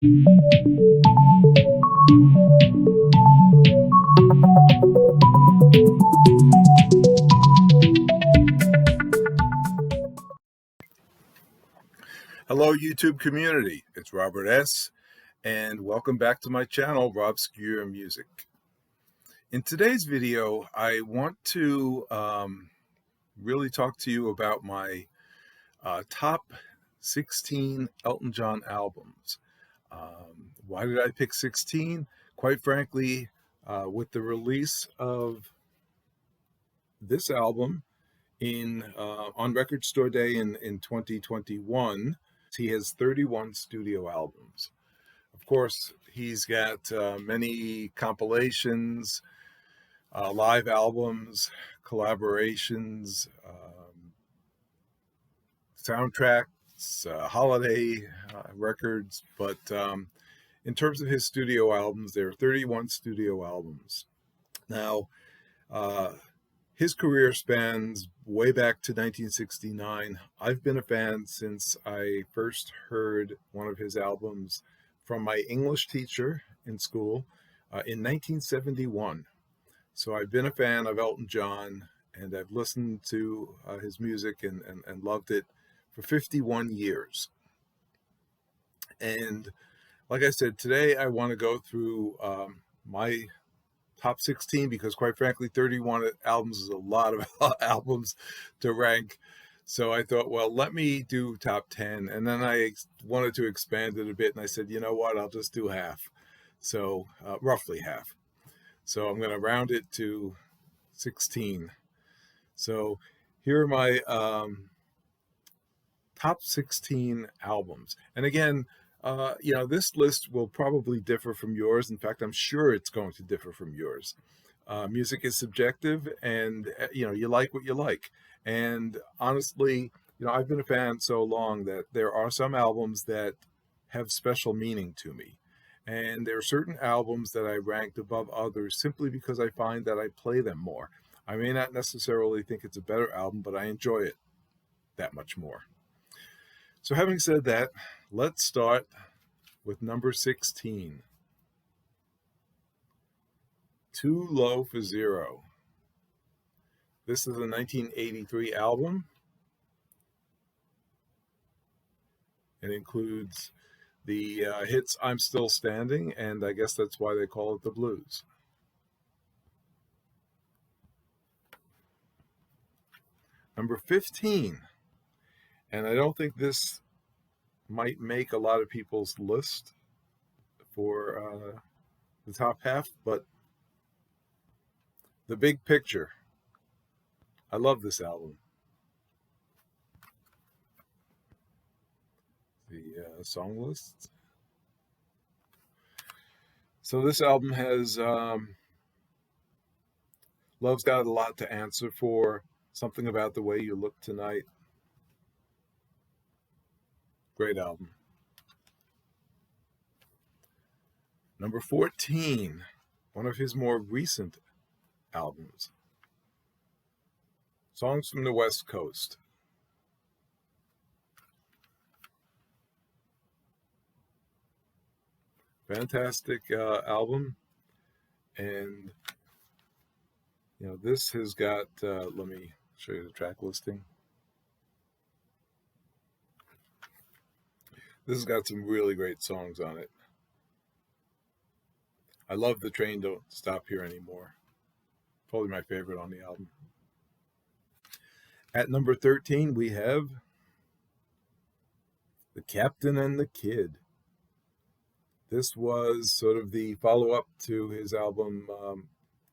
Hello, YouTube community. It's Robert S., and welcome back to my channel, Robscure Music. In today's video, I want to really talk to you about my top 16 Elton John albums. Why did I pick 16? Quite frankly, with the release of this album on Record Store Day in 2021, he has 31 studio albums. Of course, he's got many compilations, live albums, collaborations, soundtracks, holiday records. But in terms of his studio albums, there are 31 studio albums. Now, his career spans way back to 1969. I've been a fan since I first heard one of his albums from my English teacher in school in 1971. So I've been a fan of Elton John, and I've listened to his music and loved it for 51 years. And like I said, today I want to go through my top 16, because quite frankly, 31 albums is a lot of albums to rank. So I thought, well, let me do top 10. And then I wanted to expand it a bit. And I said, you know what, I'll just do half. So roughly half. So I'm going to round it to 16. So here are my top 16 albums. And again, this list will probably differ from yours. In fact, I'm sure it's going to differ from yours. Music is subjective, and you like what you like. And honestly, I've been a fan so long that there are some albums that have special meaning to me. And there are certain albums that I ranked above others simply because I find that I play them more. I may not necessarily think it's a better album, but I enjoy it that much more. So having said that, let's start with number 16. Too Low for Zero. This is a 1983 album. It includes the hits I'm Still Standing, and I guess that's why they call it the blues. Number 15. And I don't think this might make a lot of people's list for the top half, but The Big Picture. I love this album. The song list. So this album has Love's Got a Lot to Answer For, Something About the Way You Look Tonight. Great album. Number 14, one of his more recent albums, Songs from the West Coast. Fantastic album. And, this has got, let me show you the track listing. This has got some really great songs on it. I love The Train Don't Stop Here Anymore. Probably my favorite on the album. At number 13, we have The Captain and the Kid. This was sort of the follow-up to his album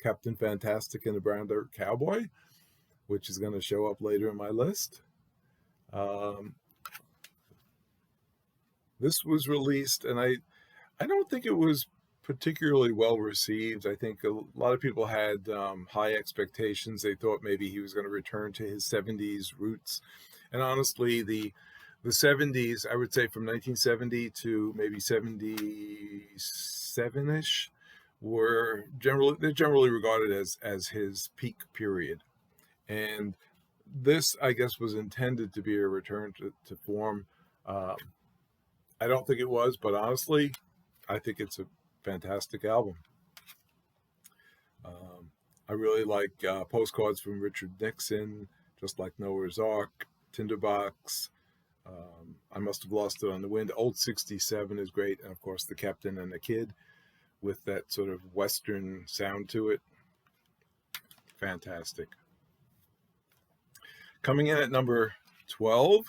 Captain Fantastic and the Brown Dirt Cowboy, which is going to show up later in my list. This was released, and I don't think it was particularly well received. I think a lot of people had high expectations. They thought maybe he was going to return to his 70s roots. And honestly, the 70s, I would say from 1970 to maybe 77-ish, they're generally regarded as his peak period. And this, I guess, was intended to be a return to form. I don't think it was, but honestly, I think it's a fantastic album. I really like Postcards from Richard Nixon, Just Like Noah's Ark, Tinderbox. I Must Have Lost It on the Wind. Old 67 is great. And of course, The Captain and the Kid with that sort of Western sound to it. Fantastic. Coming in at number 12,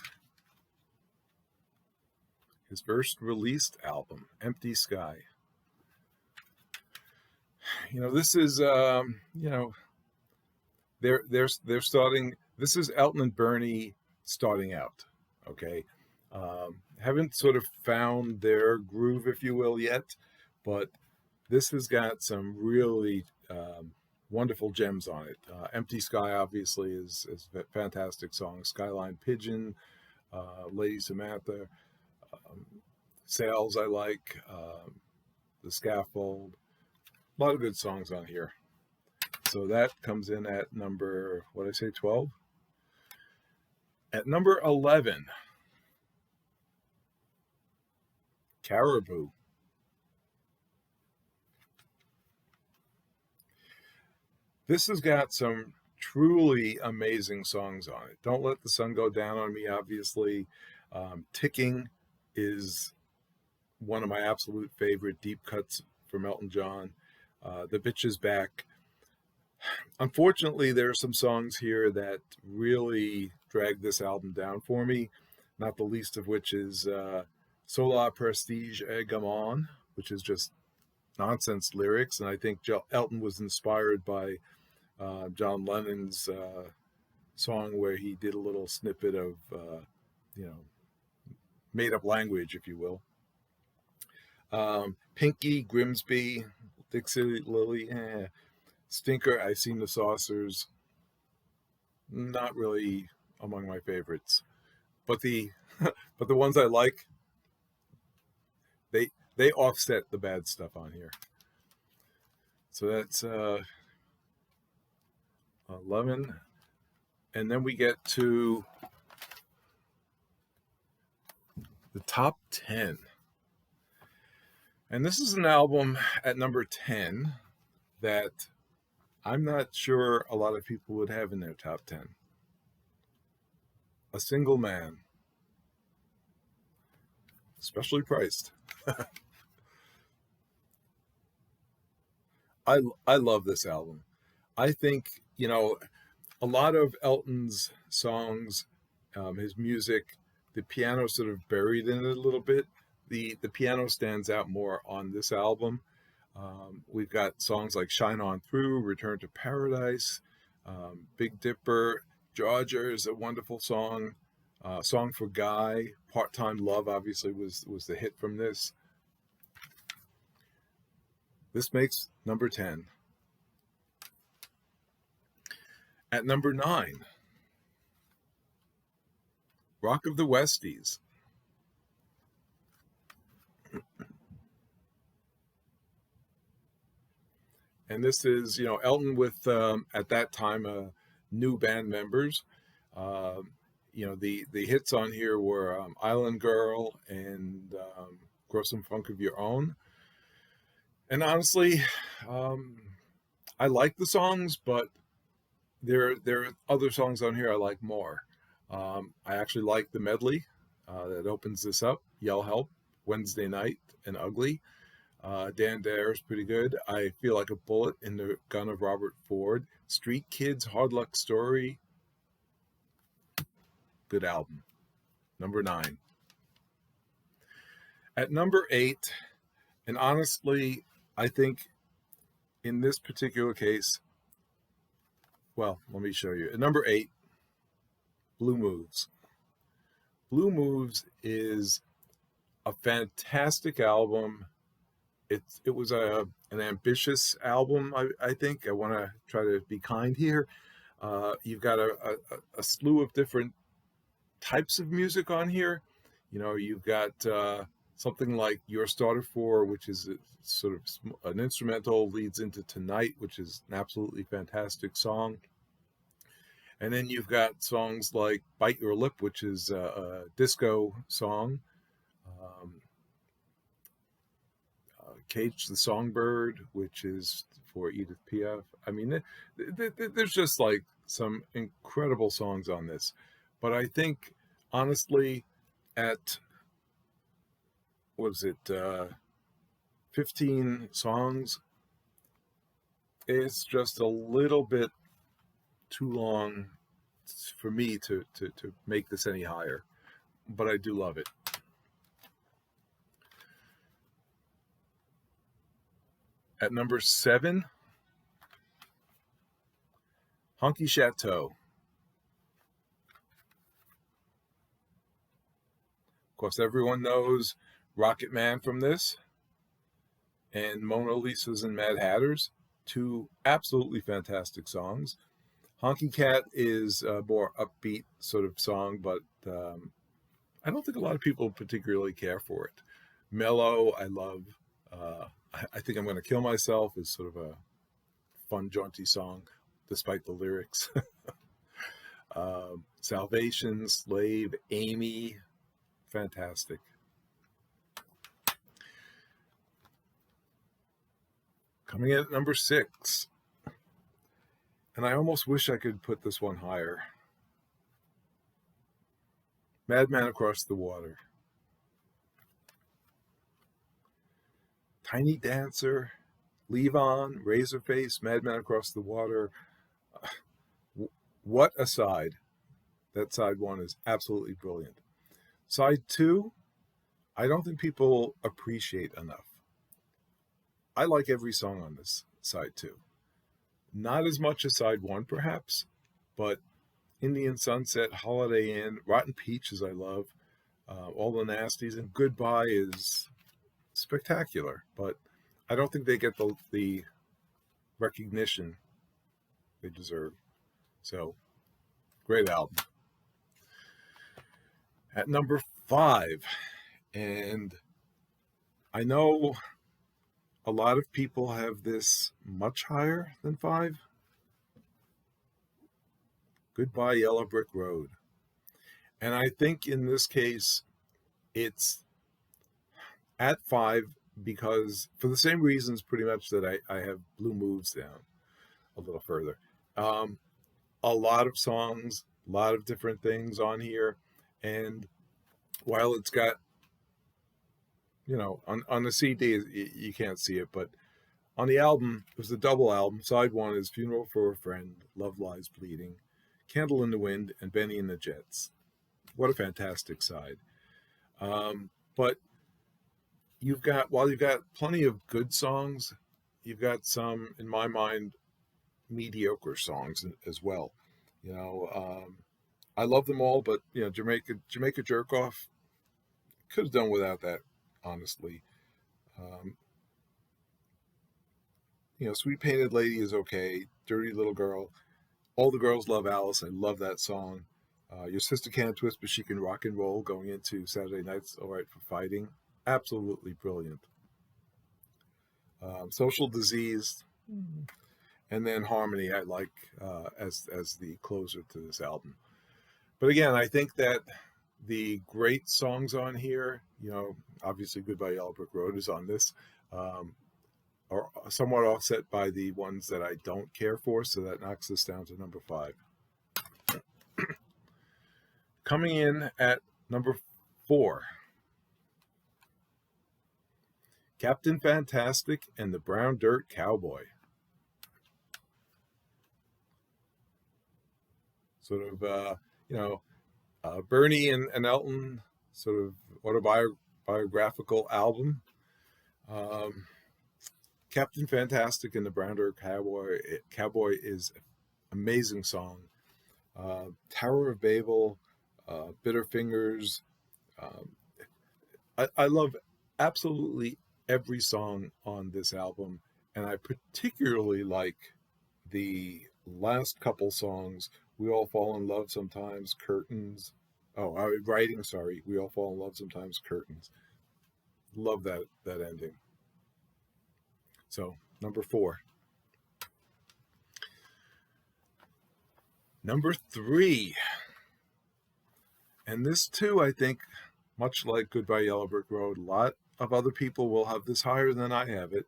his first released album, Empty Sky. This is, they're starting, this is Elton and Bernie starting out, okay? Haven't sort of found their groove, if you will, yet, but this has got some really wonderful gems on it. Empty Sky, obviously, is a fantastic song. Skyline Pigeon, Lady Samantha, Sails I like, The Scaffold. A lot of good songs on here. So that comes in at number, what did I say, 12? At number 11, Caribou. This has got some truly amazing songs on it. Don't Let the Sun Go Down on Me, obviously. Ticking is one of my absolute favorite deep cuts from Elton John. The Bitch Is Back. Unfortunately, there are some songs here that really drag this album down for me, not the least of which is Sola Prestige Egamon, which is just nonsense lyrics. And I think Elton was inspired by John Lennon's song where he did a little snippet of, made-up language, if you will. Pinky, Grimsby, Dixie Lily, Stinker, I've Seen the Saucers. Not really among my favorites, but the but the ones I like, they offset the bad stuff on here. So that's 11, and then we get to the top 10. And this is an album at number 10 that I'm not sure a lot of people would have in their top 10. A Single Man. Specially priced. I love this album. I think, a lot of Elton's songs, his music, the piano sort of buried in it a little bit. The piano stands out more on this album. We've got songs like Shine On Through, Return to Paradise, Big Dipper, Georgia is a wonderful song. Song for Guy, Part-Time Love obviously was the hit from this. This makes number 10. At number 9, Rock of the Westies. And this is, Elton with, at that time, new band members. The hits on here were Island Girl and Grow Some Funk of Your Own. And honestly, I like the songs, but there are other songs on here I like more. I actually like the medley that opens this up. Yell Help, Wednesday Night, and Ugly. Dan Dare is pretty good. I Feel Like a Bullet in the Gun of Robert Ford. Street Kids, Hard Luck Story. Good album. Number 9. At number 8, and honestly, I think in this particular case, well, let me show you. At number 8, Blue Moves. Blue Moves is a fantastic album. It was an ambitious album, I think. I want to try to be kind here. You've got a slew of different types of music on here. You've got something like Your Starter For, which is sort of an instrumental, leads into Tonight, which is an absolutely fantastic song. And then you've got songs like Bite Your Lip, which is a disco song. Cage the Songbird, which is for Edith Piaf. I mean, there's just like some incredible songs on this. But I think, honestly, at, what was it, 15 songs, it's just a little bit too long for me to make this any higher. But I do love it. At number 7, Honky Chateau. Of course, everyone knows Rocket Man from this, and Mona Lisa's and Mad Hatters, 2 absolutely fantastic songs. Honky Cat is a more upbeat sort of song, but I don't think a lot of people particularly care for it. Mellow, I love. I Think I'm Gonna Kill Myself is sort of a fun, jaunty song, despite the lyrics. Salvation, Slave, Amy, fantastic. Coming in at number 6, and I almost wish I could put this one higher. Madman Across the Water. Tiny Dancer, Leave On, Razorface, Madman Across the Water. What a side. That side 1 is absolutely brilliant. Side 2, I don't think people appreciate enough. I like every song on this side 2. Not as much as side 1, perhaps, but Indian Sunset, Holiday Inn, Rotten Peaches I love, All the Nasties, and Goodbye is spectacular, but I don't think they get the recognition they deserve. So, great album. At number 5, and I know a lot of people have this much higher than 5. Goodbye Yellow Brick Road. And I think in this case, it's at 5 because, for the same reasons pretty much that I have Blue Moves down a little further. A lot of songs, a lot of different things on here. And while it's got, on the CD, you can't see it, but on the album, it was a double album. Side 1 is Funeral for a Friend, Love Lies Bleeding, Candle in the Wind, and Benny and the Jets. What a fantastic side. But while you've got plenty of good songs, you've got some, in my mind, mediocre songs as well. I love them all, but Jamaica Jerk Off, could have done without that, honestly. Sweet Painted Lady is okay. Dirty Little Girl. All the Girls Love Alice. I love that song. Your Sister Can't Twist, but She Can Rock and Roll, going into Saturday Night's All Right for Fighting. Absolutely brilliant. Social Disease. And then Harmony, I like as the closer to this album. But again, I think that the great songs on here, obviously Goodbye Yellow Brick Road is on this, are somewhat offset by the ones that I don't care for, so that knocks this down to number 5. Coming in at number 4, Captain Fantastic and the Brown Dirt Cowboy. Sort of, Bernie and Elton, sort of autobiographical album. Captain Fantastic and the Brown Dirt Cowboy is an amazing song. Tower of Babel, Bitter Fingers. I love absolutely every song on this album, and I particularly like the last couple songs. We All Fall in Love Sometimes, Curtains. We All Fall in Love Sometimes, Curtains. Love that ending. So, number 4. Number 3. And this too, I think, much like Goodbye Yellow Brick Road, a lot of other people will have this higher than I have it.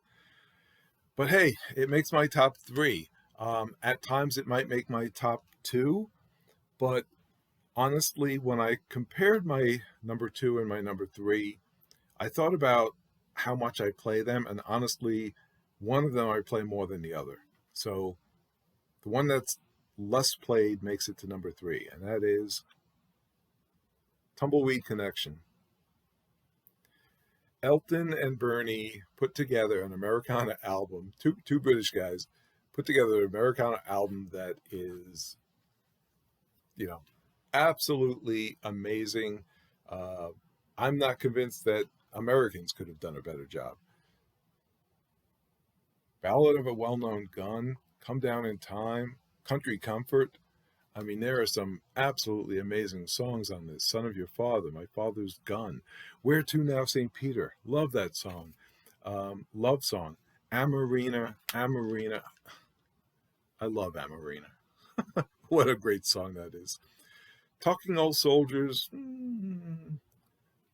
But hey, it makes my top 3. At times it might make my top 2, but honestly, when I compared my number 2 and my number 3, I thought about how much I play them, and honestly, one of them I play more than the other. So the one that's less played makes it to number 3, and that is Tumbleweed Connection. Elton and Bernie put together an Americana album, two British guys put together an Americana album that is, absolutely amazing. I'm not convinced that Americans could have done a better job. Ballad of a Well-Known Gun, Come Down in Time, Country Comfort. I mean, there are some absolutely amazing songs on this. Son of Your Father, My Father's Gun, Where To Now, St. Peter. Love that song. Love Song. Amarina, Amarina. I love Amarina. What a great song that is. Talking Old Soldiers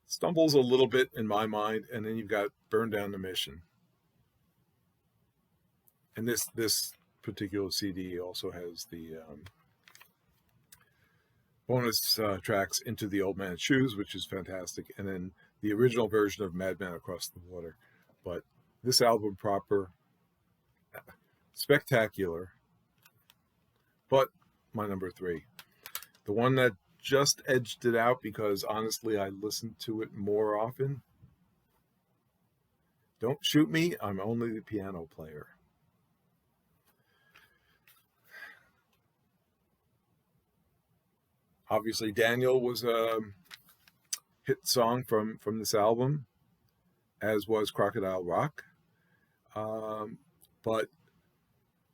stumbles a little bit in my mind, and then you've got Burn Down the Mission. And this particular CD also has the bonus tracks Into the Old Man's Shoes, which is fantastic, and then the original version of Madman Across the Water. But this album proper, spectacular, but my number 3. The one that just edged it out because honestly I listened to it more often. Don't Shoot Me, I'm Only the Piano Player. Obviously, Daniel was a hit song from this album, as was Crocodile Rock. But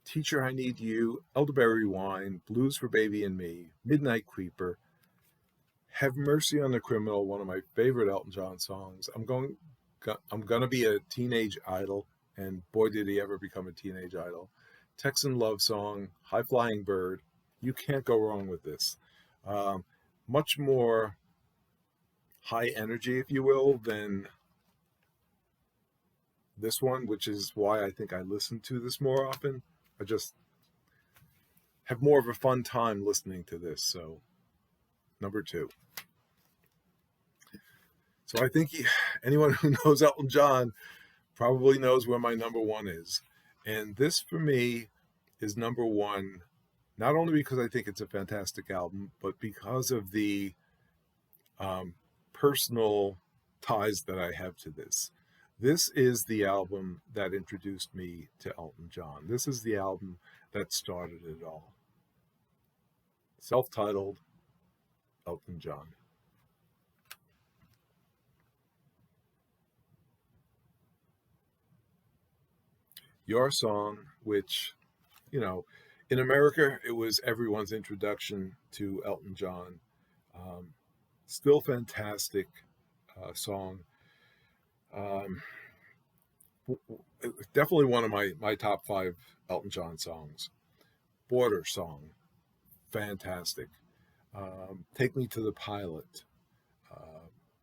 Teacher, I Need You, Elderberry Wine, Blues for Baby and Me, Midnight Creeper, Have Mercy on the Criminal, one of my favorite Elton John songs. I'm gonna be a teenage idol, and boy did he ever become a teenage idol. Texan Love Song, High Flying Bird. You can't go wrong with this. Much more high energy, if you will, than this one, which is why I think I listen to this more often. I just have more of a fun time listening to this. So, number 2. So I think anyone who knows Elton John probably knows where my number 1 is. And this, for me, is number 1, not only because I think it's a fantastic album, but because of the personal ties that I have to this. This is the album that introduced me to Elton John. This is the album that started it all. Self-Titled, Elton John. Your Song, which, in America, it was everyone's introduction to Elton John. Still fantastic song. Definitely one of my top 5 Elton John songs. Border Song, fantastic. Take Me to the Pilot.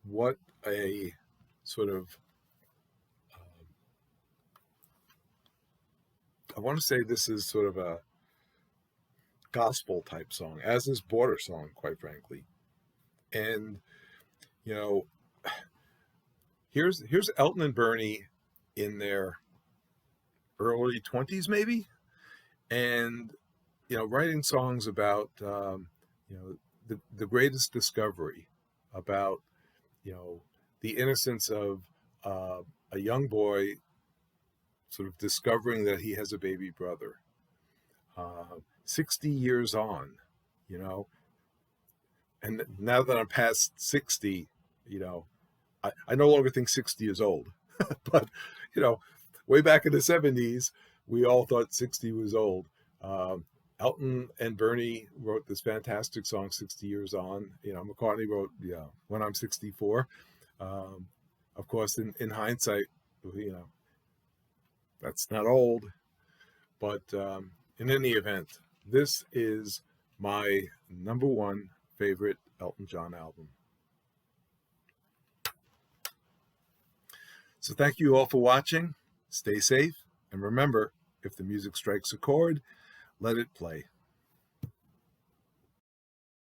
What a sort of, I want to say this is sort of a gospel type song, as is Border Song, quite frankly. And, here's Elton and Bernie in their early 20s, maybe, and, writing songs about, the greatest discovery, about, the innocence of a young boy sort of discovering that he has a baby brother. 60 years on, and now that I'm past 60, I no longer think 60 is old. But, way back in the 70s, we all thought 60 was old. Elton and Bernie wrote this fantastic song, 60 Years On. McCartney wrote, When I'm 64. Of course, in hindsight, that's not old. But in any event, this is my number 1 favorite Elton John album. So thank you all for watching. Stay safe. And remember, if the music strikes a chord, let it play.